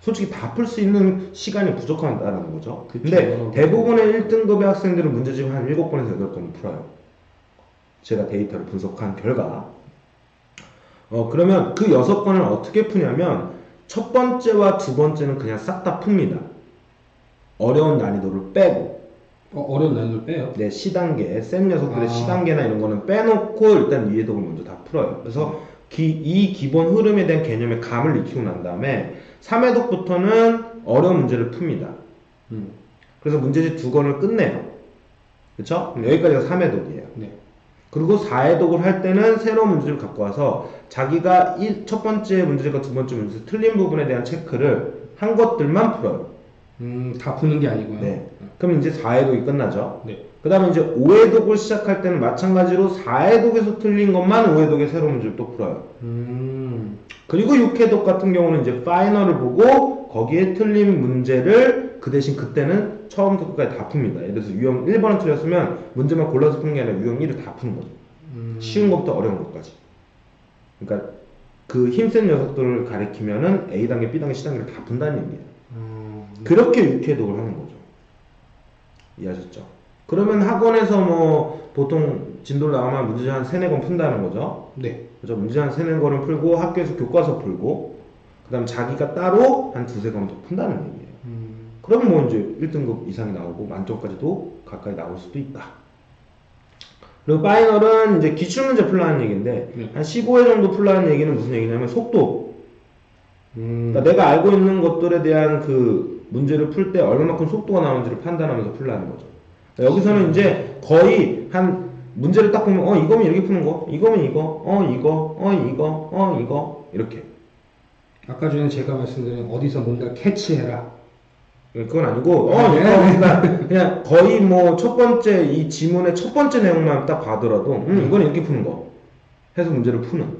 솔직히 다 풀 수 있는 시간이 부족하다는 거죠. 그쵸. 근데 대부분의 1등급의 학생들은 문제집을 한 7번에서 8번 풀어요. 제가 데이터를 분석한 결과. 그러면 그 6번을 어떻게 푸냐면 첫 번째와 두 번째는 그냥 싹 다 풉니다. 어려운 난이도를 빼고. 어려운 난이도를 빼요. 네, 시단계, 센 녀석들의 아. 시단계나 이런 거는 빼놓고 일단 위에독을 먼저 다 풀어요. 그래서 이 기본 흐름에 대한 개념의 감을 익히고 난 다음에 3회독부터는 어려운 문제를 풉니다. 그래서 문제집 2권을 끝내요. 그쵸? 여기까지가 3회독이에요. 네. 그리고 4회독을 할 때는 새로운 문제집을 갖고 와서 자기가 첫 번째 문제집과 두 번째 문제집 틀린 부분에 대한 체크를 한 것들만 풀어요. 다 푸는 게 아니고요. 네. 그럼 이제 4회독이 끝나죠. 네. 그 다음에 이제 5회독을 시작할 때는 마찬가지로 4회독에서 틀린 것만 5회독의 새로운 문제를 또 풀어요. 그리고 6회독 같은 경우는 이제 파이널을 보고 거기에 틀린 문제를 그 대신 그때는 처음부터 끝까지 다 풉니다. 예를 들어서 유형 1번을 틀렸으면 문제만 골라서 푸는 게 아니라 유형 1을 다 푸는 거죠. 쉬운 것부터 어려운 것까지. 그러니까 그 힘센 녀석들을 가리키면은 A단계, B단계, C단계를 다 푼다는 얘기예요. 그렇게 6회독을 하는 거죠. 이해하셨죠? 그러면 학원에서 뭐 보통 진도를 나가면 문제 한 3-4권 푼다는 거죠. 네. 그죠? 문제 한 3-4권을 풀고 학교에서 교과서 풀고 그 다음 자기가 따로 한 2-3권 더 푼다는 얘기예요. 그러면 뭐 이제 1등급 이상이 나오고 만점까지도 가까이 나올 수도 있다. 그리고 파이널은 이제 기출문제 풀라는 얘기인데 네. 한 15회 정도 풀라는 얘기는 무슨 얘기냐면 속도. 그러니까 내가 알고 있는 것들에 대한 그 문제를 풀 때 얼마만큼 속도가 나오는지를 판단하면서 풀라는 거죠. 그러니까 여기서는 이제 거의 한 문제를 딱 보면 이거면 이렇게 푸는 거, 이거면 이거, 이거 이렇게. 아까 전에 제가 말씀드린 어디서 뭔가 캐치해라. 그건 아니고 네. 이거 그러니까 그냥 거의 뭐 첫 번째 이 지문의 첫 번째 내용만 딱 봐더라도 이거는 이렇게 푸는 거 해서 문제를 푸는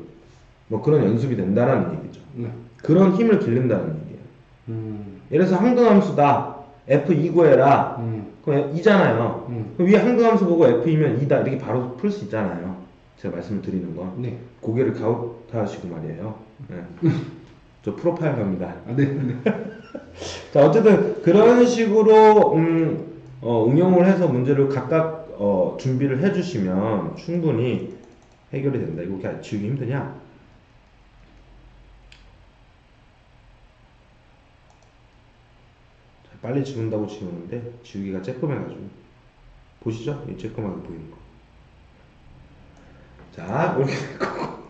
뭐 그런 연습이 된다라는 얘기죠. 네. 그런 힘을 기른다는 얘기예요. 예를 들어서 항등함수다 F2 구해라. 그럼 2잖아요. 그럼 위에 항등함수 보고 F이면 2다 이렇게 바로 풀 수 있잖아요. 제가 말씀을 드리는 건 네. 고개를 갸웃하시고 말이에요. 네. 저 프로파일 갑니다. 아, 네. 네. 자, 어쨌든 그런 식으로 응용을 해서 문제를 각각 준비를 해주시면 충분히 해결이 된다. 이거 이렇게 지우기 힘드냐? 자, 빨리 지운다고 지우는데 지우기가 쬐끔해가지고 보시죠? 이 쬐끔하게 보이는 거. 자, 이렇게 될 거고.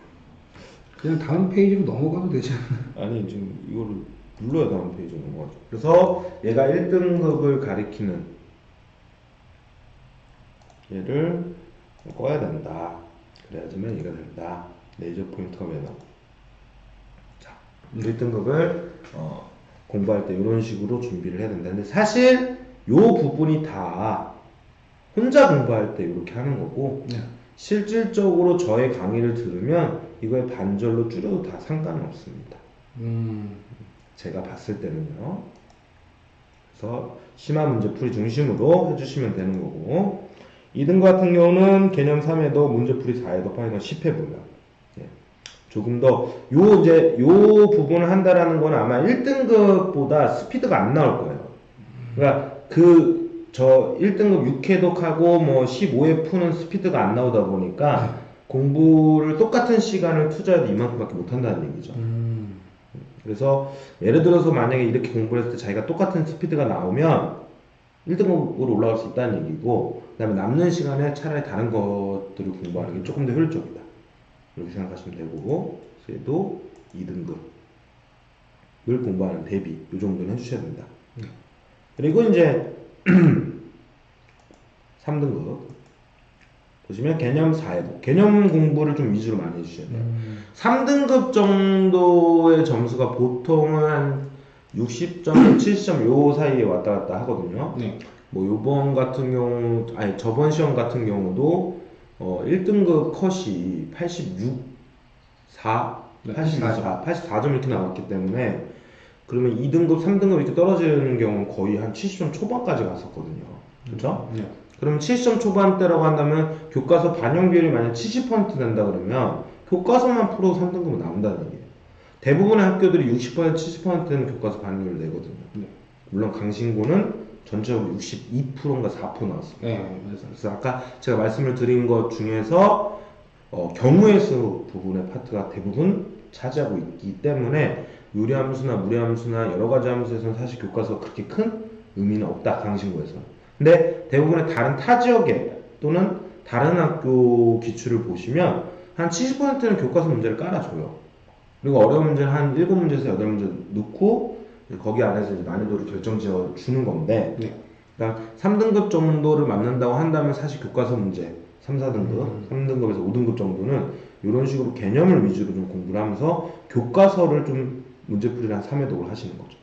그냥 다음 페이지로 넘어가도 되지 않나? 아니 지금 이거를 눌러야 다음 페이지 넘어가죠. 그래서 얘가 1등급을 가리키는 얘를 꺼야 된다. 그래야지만 얘가 된다. 레이저 포인터가 매너. 자, 1등급을 공부할 때 이런 식으로 준비를 해야 된다. 근데 사실 요 부분이 다 혼자 공부할 때 이렇게 하는 거고 네. 실질적으로 저의 강의를 들으면 이거에 반절로 줄여도 다 상관은 없습니다. 제가 봤을 때는요. 그래서 심화 문제풀이 중심으로 해주시면 되는 거고 2등급 같은 경우는 개념 3회도 문제풀이 4회도 파이널 10회고요. 예. 조금 더 요 부분을 한다라는 건 아마 1등급보다 스피드가 안 나올 거예요. 그러니까 저 1등급 6회독하고 뭐 15회 푸는 스피드가 안 나오다 보니까 공부를 똑같은 시간을 투자해도 이만큼밖에 못 한다는 얘기죠. 그래서 예를 들어서 만약에 이렇게 공부를 했을 때 자기가 똑같은 스피드가 나오면 1등급으로 올라갈 수 있다는 얘기고, 그 다음에 남는 시간에 차라리 다른 것들을 공부하는 게 조금 더 효율적이다. 이렇게 생각하시면 되고, 그래도 2등급을 공부하는 대비, 이 정도는 해주셔야 된다. 그리고 이제 3등급 보시면 개념 4회복, 개념 공부를 좀 위주로 많이 해주셔야 돼요. 3등급 정도의 점수가 보통은 한 60점, 70점 요 사이에 왔다 갔다 하거든요. 네. 뭐 요번 같은 경우, 아니 저번 시험 같은 경우도 1등급 컷이 86, 4, 네, 84점 이렇게 나왔기 때문에, 그러면 2등급, 3등급 이렇게 떨어지는 경우는 거의 한 70점 초반까지 갔었거든요. 그죠? 네. 그럼 70점 초반대라고 한다면 교과서 반영 비율이 만약 70% 된다 그러면 교과서만 풀어도 3등급은 나온다는 얘기예요. 대부분의 학교들이 60%, 70%는 교과서 반영률을 내거든요. 네. 물론 강신고는 전체적으로 62%인가 4% 나왔어요. 네. 그래서 아까 제가 말씀을 드린 것 중에서 경우의 수 부분의 파트가 대부분 차지하고 있기 때문에 유리함수나 무리함수나 여러 가지 함수에서는 사실 교과서 그렇게 큰 의미는 없다, 강신고에서는. 근데 대부분의 다른 타 지역에 또는 다른 학교 기출을 보시면 한 70%는 교과서 문제를 깔아줘요. 그리고 어려운 문제는 한 7문제에서 8문제 넣고 거기 안에서 이제 난이도를 결정지어 주는 건데, 네. 그러니까 3등급 정도를 맞는다고 한다면 사실 교과서 문제 3, 4등급, 3등급에서 5등급 정도는 이런 식으로 개념을 위주로 좀 공부를 하면서 교과서를 좀 문제풀이를 한 3회독을 하시는 거죠.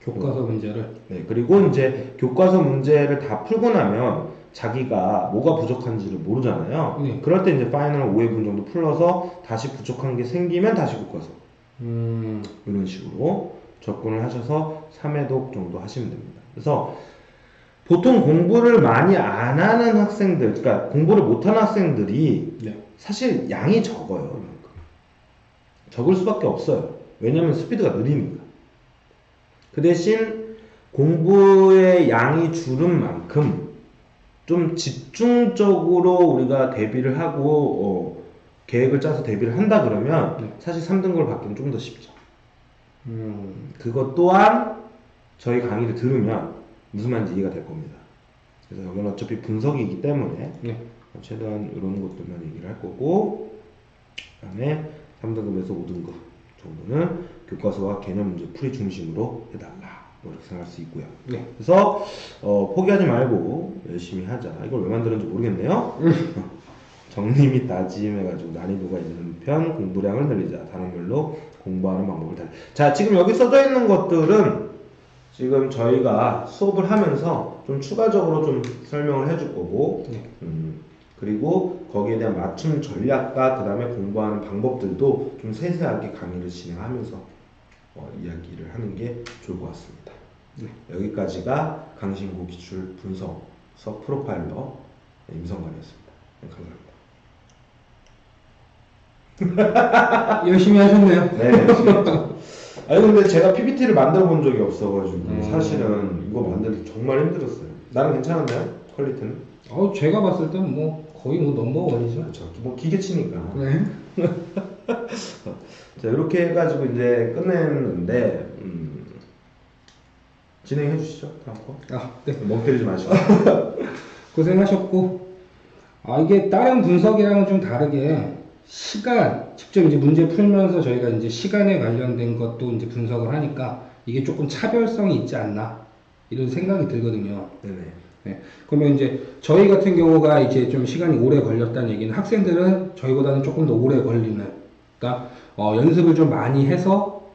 교과서 문제를. 네, 그리고 이제 교과서 문제를 다 풀고 나면 자기가 뭐가 부족한지를 모르잖아요. 네. 그럴 때 이제 파이널 5회분 정도 풀어서 다시 부족한 게 생기면 다시 교과서. 이런 식으로 접근을 하셔서 3회독 정도 하시면 됩니다. 그래서 보통 공부를 많이 안 하는 학생들, 그러니까 공부를 못하는 학생들이 네. 사실 양이 적어요. 이만큼. 적을 수밖에 없어요. 왜냐면 스피드가 느리니까. 그 대신 공부의 양이 줄은 만큼 좀 집중적으로 우리가 대비를 하고 계획을 짜서 대비를 한다 그러면 네. 사실 3등급을 받기는 좀 더 쉽죠. 그것 또한 저희 강의를 들으면 무슨 말인지 이해가 될 겁니다. 그래서 여기는 어차피 분석이기 때문에 네. 최대한 이런 것들만 얘기를 할 거고, 그 다음에 3등급에서 5등급 정도는 교과서와 개념 문제 풀이 중심으로 해달라, 뭐 이렇게 생각할 수 있고요. 네. 그래서 포기하지 말고 열심히 하자. 이걸 왜 만들었는지 모르겠네요. 정리 및 다짐해가지고 난이도가 있는 편 공부량을 늘리자. 단원별로 공부하는 방법을 달리. 자, 지금 여기 써져 있는 것들은 지금 저희가 수업을 하면서 좀 추가적으로 좀 설명을 해줄 거고, 네. 그리고 거기에 대한 맞춤 전략과 그 다음에 공부하는 방법들도 좀 세세하게 강의를 진행하면서 이야기를 하는 게 좋을 것 같습니다. 네. 여기까지가 강신고 기출 분석서 프로파일러 임성관이었습니다. 네, 감사합니다. 열심히 하셨네요. 네. 아니 근데 제가 PPT를 만들어 본 적이 없어가지고 사실은 이거 만들기 정말 힘들었어요. 나는 괜찮았나요? 퀄리티는? 제가 봤을 땐 뭐 거의 뭐 넘버원이죠. 그렇죠. 뭐 기계치니까. 네. 자, 이렇게 해가지고 이제 끝냈는데 진행해 주시죠. 다음 거. 네. 멍 때리지 마시고. 고생하셨고, 이게 다른 분석이랑은 좀 다르게 시간, 직접 이제 문제 풀면서 저희가 이제 시간에 관련된 것도 이제 분석을 하니까 이게 조금 차별성이 있지 않나 이런 생각이 들거든요. 네네. 네. 그러면 이제 저희 같은 경우가 이제 좀 시간이 오래 걸렸다는 얘기는 학생들은 저희보다는 조금 더 오래 걸리는, 그러니까 연습을 좀 많이 해서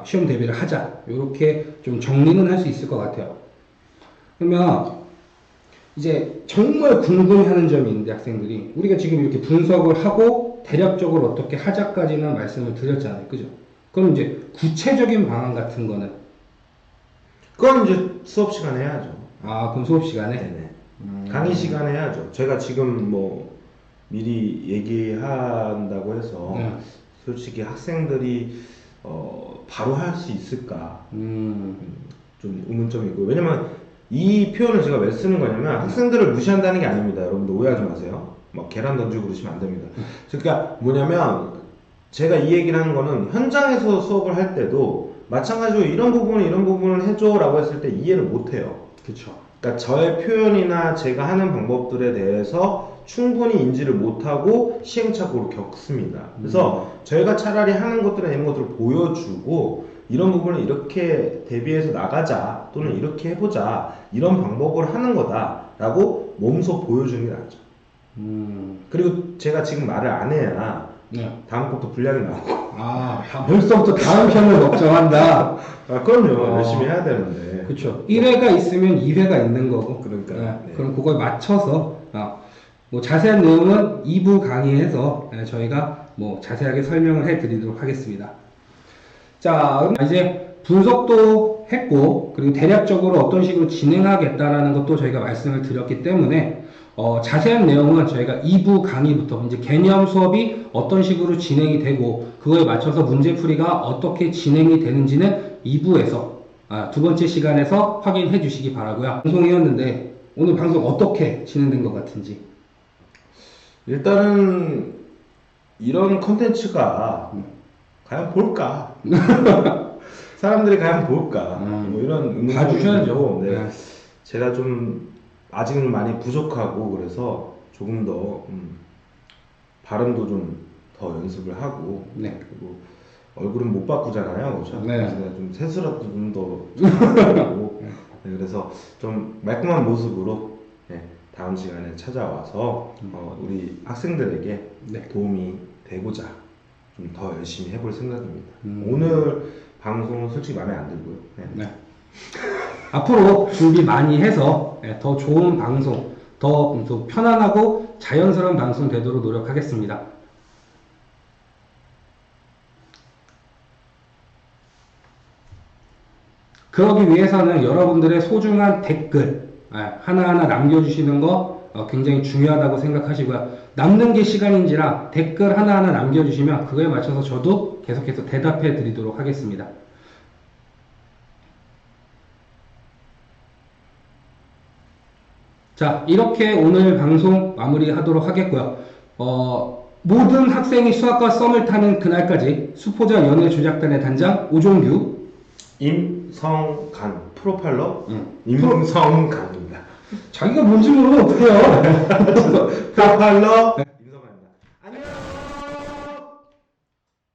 시험 대비를 하자, 이렇게 좀 정리는 할 수 있을 것 같아요. 그러면 이제 정말 궁금해하는 점이 있는데, 학생들이 우리가 지금 이렇게 분석을 하고 대략적으로 어떻게 하자까지는 말씀을 드렸잖아요, 그죠? 그럼 이제 구체적인 방안 같은 거는 그건 이제 수업 시간에 해야죠. 그럼 수업 시간에? 네네. 강의 시간에 해야죠. 제가 지금 뭐 미리 얘기한다고 해서 네. 솔직히 학생들이 바로 할 수 있을까 좀 의문점이 있고 왜냐면 이 표현을 제가 왜 쓰는 거냐면 학생들을 무시한다는 게 아닙니다. 여러분들 오해하지 마세요. 막 계란 던지고 그러시면 안 됩니다. 그러니까 뭐냐면 제가 이 얘기를 하는 거는 현장에서 수업을 할 때도 마찬가지로 이런 부분을 해줘 라고 했을 때 이해를 못 해요. 그렇죠. 그러니까 저의 표현이나 제가 하는 방법들에 대해서 충분히 인지를 못하고 시행착오를 겪습니다. 그래서 저희가 차라리 하는 것들이나 이런 것들을 보여주고 이런 부분을 이렇게 대비해서 나가자 또는 이렇게 해보자 이런 방법을 하는 거다 라고 몸소 보여주는 게 낫죠. 그리고 제가 지금 말을 안 해야 네. 다음 것도 분량이 나오고 아, 벌써부터 다음 편을 걱정한다. 아, 그럼요. 열심히 해야 되는데. 그렇죠. 1회가 있으면 2회가 있는 거고. 그러니까. 네. 그럼 그걸 맞춰서 뭐 자세한 내용은 2부 강의에서 저희가 뭐 자세하게 설명을 해드리도록 하겠습니다. 자, 이제 분석도 했고 그리고 대략적으로 어떤 식으로 진행하겠다라는 것도 저희가 말씀을 드렸기 때문에 자세한 내용은 저희가 2부 강의부터 이제 개념 수업이 어떤 식으로 진행이 되고 그거에 맞춰서 문제풀이가 어떻게 진행이 되는지는 2부에서 두 번째 시간에서 확인해 주시기 바라고요. 방송이었는데 오늘 방송 어떻게 진행된 것 같은지. 일단은 이런 컨텐츠가 과연 볼까? 사람들이 과연 볼까? 뭐 이런 의문이 봐주셔야죠. 들고, 네. 네. 제가 좀 아직은 많이 부족하고 그래서 조금 더 발음도 좀 더 연습을 하고 네. 그리고 얼굴은 못 바꾸잖아요. 그렇죠? 네. 그래서 내가 좀 세수라도 좀 더 하고 네, 그래서 좀 말끔한 모습으로 네, 다음 시간에 찾아와서 우리 학생들에게 네. 도움이 되고자 좀 더 열심히 해볼 생각입니다. 음. 오늘 방송은 솔직히 마음에 안 들고요. 네. 네. 앞으로 준비 많이 해서 더 좋은 방송, 더 편안하고 자연스러운 방송 되도록 노력하겠습니다. 그러기 위해서는 여러분들의 소중한 댓글 하나하나 남겨주시는 거 굉장히 중요하다고 생각하시고요. 남는 게 시간인지라 댓글 하나하나 남겨주시면 그거에 맞춰서 저도 계속해서 대답해 드리도록 하겠습니다. 자, 이렇게 오늘 방송 마무리하도록 하겠고요. 모든 학생이 수학과 썸을 타는 그날까지 수포자 연애조작단의 단장 오종규, 임성간 프로파일러 임성간입니다. 자기가 뭔지 모르면 어떡해요? 프로파일러